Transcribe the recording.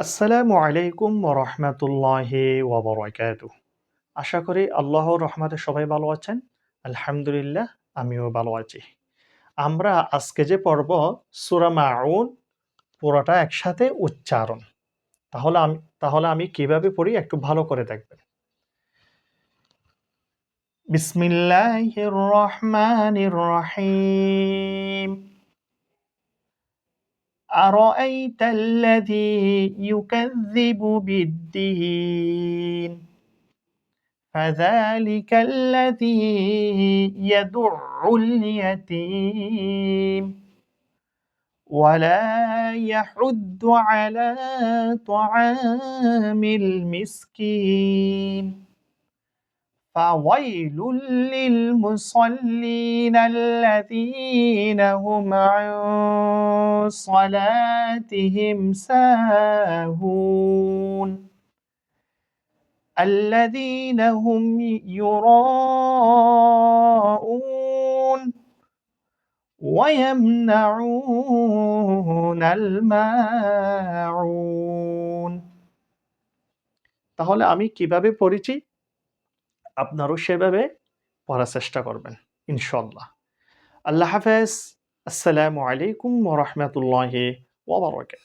আসসালামু আলাইকুম ওয়া রাহমাতুল্লাহি ওয়া বারাকাতুহু। আশা করি আল্লাহর রহমতে সবাই ভালো আছেন। আলহামদুলিল্লাহ আমিও ভালো আছি। আমরা আজকে যে পড়ব সূরা মাউন পুরোটা একসাথে উচ্চারণ। তাহলে আমি কিভাবে পড়ি একটু ভালো করে দেখবেন। বিসমিল্লাহির রহমানির রহিম। আরাআইতাল্লাযী ইউকাযযিবু বিদ্দীন فذلك الذي يدع اليتيم ولا يحد على طعام المسكين فويل للمصلين الذين هم عن صلاتهم ساهون الذين هم يراءون ويمنعون الماعون। তাহলে আমি কিভাবে পড়েছি আপনারাও সেভাবে পড়ার চেষ্টা করবেন ইনশাআল্লাহ। আল্লাহ হাফেজ। আসসালামু আলাইকুম ওয়া রাহমাতুল্লাহি ওয়া বারাকাতুহু।